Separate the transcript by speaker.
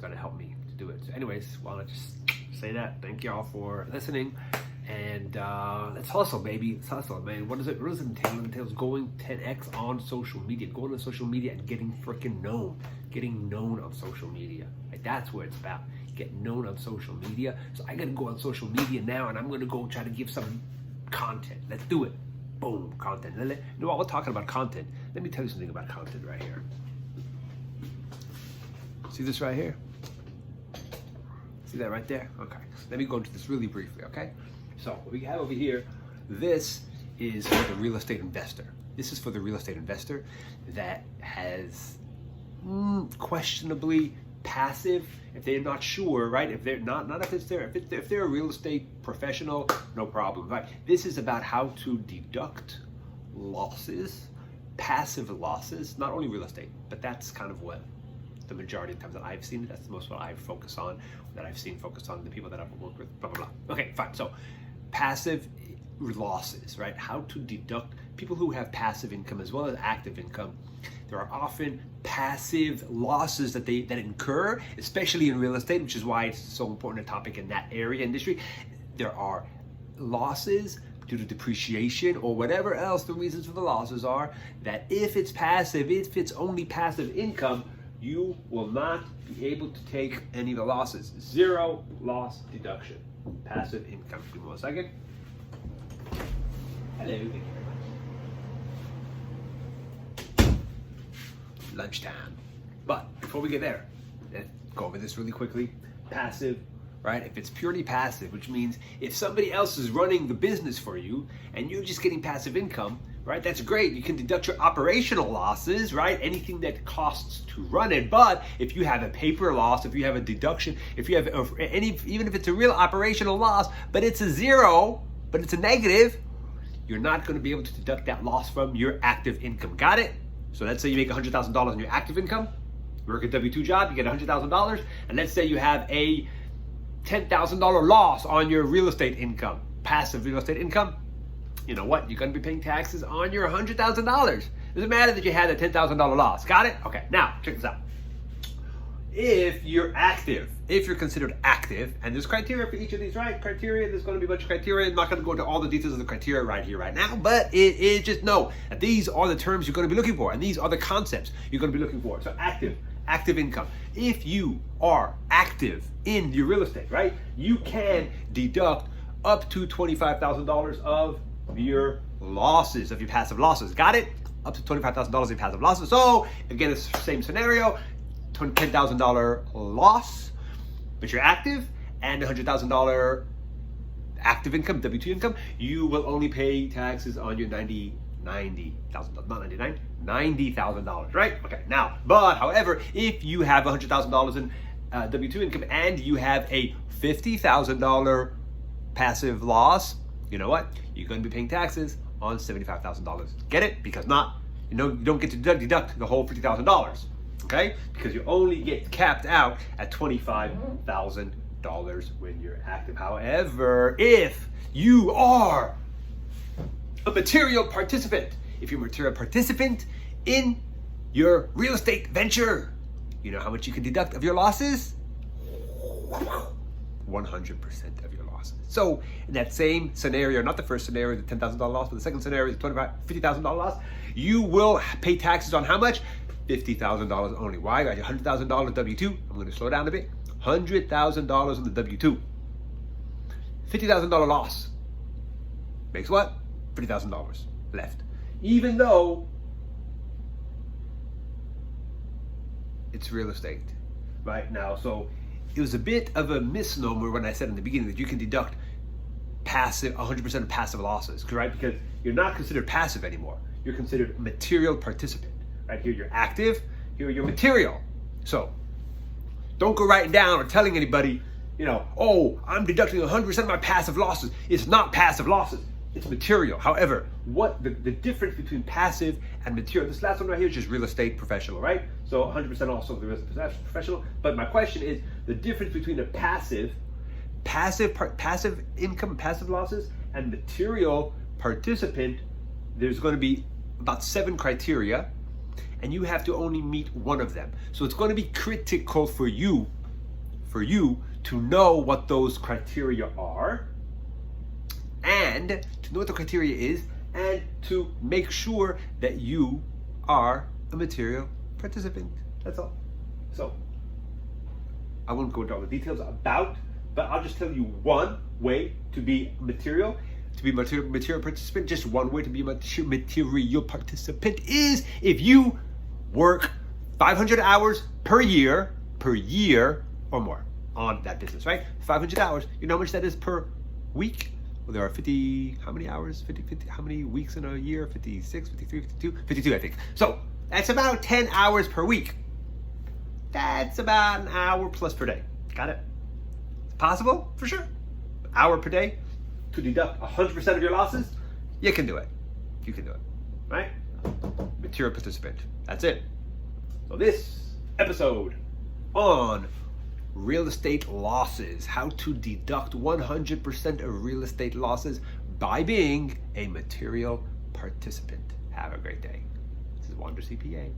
Speaker 1: going to help me to do it. So anyways, want to just say that. Thank y'all for listening. And let's hustle, baby. Let's hustle, man. What does it entail? It entails going 10x on social media. Going on social media and getting freaking known. Getting known on social media. Right? That's what it's about. Get known on social media. So I got to go on social media now, and I'm going to go try to give some content. Let's do it. Boom, content. You know, while we're talking about content, let me tell you something about content right here. See this right here? See that right there? Okay. Let me go into this really briefly, okay? So what we have over here, this is for the real estate investor. This is for the real estate investor that has questionably passive, if they're not sure, right? If they're not if they're a real estate professional, no problem, right? This is about how to deduct losses, passive losses, not only real estate, but that's kind of what the majority of times that I've seen it. That's most what I focus on, that I've seen focused on the people that I've worked with, blah, blah, blah. Okay, fine. So passive losses, right? How to deduct people who have passive income as well as active income. There are often passive losses that they incur, especially in real estate, which is why it's so important a topic in that area industry. There are losses due to depreciation or whatever else the reasons for the losses are, that if it's passive, if it's only passive income, you will not be able to take any of the losses. Zero loss deduction. Passive income. Give me 1 second. Hello, thank you very much. Lunchtime. But before we get there, let's go over this really quickly. Passive, right? If it's purely passive, which means if somebody else is running the business for you and you're just getting passive income, right? That's great. You can deduct your operational losses, right? Anything that costs to run it. But if you have a paper loss, if you have a deduction, if you have even if it's a real operational loss, but it's a zero, but it's a negative, you're not going to be able to deduct that loss from your active income. Got it? So let's say you make $100,000 in your active income. You work a W-2 job, you get $100,000, and let's say you have a $10,000 loss on your real estate income, passive real estate income. You know what? You're going to be paying taxes on your $100,000. Doesn't matter that you had a $10,000 loss. Got it? Okay. Now, check this out. If you're active, if you're considered active, and there's criteria for each of these, right? Criteria, there's going to be a bunch of criteria. I'm not going to go into all the details of the criteria right here, right now, but it is just know that these are the terms you're going to be looking for, and these are the concepts you're going to be looking for. So active income. If you are active in your real estate, right, you can deduct up to $25,000 of your losses, of your passive losses. Got it? Up to $25,000 of your passive losses. So again, it's the same scenario, $10,000 loss, but you're active, and $100,000 active income, W-2 income, you will only pay taxes on your $90,000, right? Okay, now, but however, if you have $100,000 in W-2 income and you have a $50,000 passive loss, you know what? You're going to be paying taxes on $75,000. Get it? Because you don't get to deduct the whole $50,000, okay? Because you only get capped out at $25,000 when you're active. However, if you are a material participant, if you're a material participant in your real estate venture, you know how much you can deduct of your losses? 100% of your losses. So in that same scenario, not the first scenario, the $10,000 loss, but the second scenario, the $50,000 loss, you will pay taxes on how much? $50,000 only. Why? I got $100,000 W-2. I'm going to slow down a bit. $100,000 on the W-2. $50,000 loss makes what? $50,000 left. Even though it's real estate right now. So it was a bit of a misnomer when I said in the beginning that you can deduct passive, 100% of passive losses, right? Because you're not considered passive anymore. You're considered a material participant, right? Here you're active, here you're material. So don't go writing down or telling anybody, oh, I'm deducting 100% of my passive losses. It's not passive losses, it's material. However, what the difference between passive and material, this last one right here is just real estate professional, right? So 100% also the real estate professional. But my question is the difference between a passive income, passive losses, and material participant. There's going to be about 7 criteria, and you have to only meet one of them. So it's going to be critical for you for you to know what those criteria are, and to know what the criteria is, and to make sure that you are a material participant. That's all. So I won't go into all the details about, but I'll just tell you one way to be material participant. Just one way to be a material participant is if you work 500 hours per year or more on that business, right? 500 hours. You know how much that is per week? Well, there are 50, how many hours? 50, how many weeks in a year? 56, 53, 52? 52, I think. So that's about 10 hours per week. That's about an hour plus per day. Got it? It's possible, for sure. Hour per day to deduct 100% of your losses. You can do it. You can do it, right? Material participant. That's it. So this episode on real estate losses, how to deduct 100% of real estate losses by being a material participant. Have a great day. This is Wander CPA.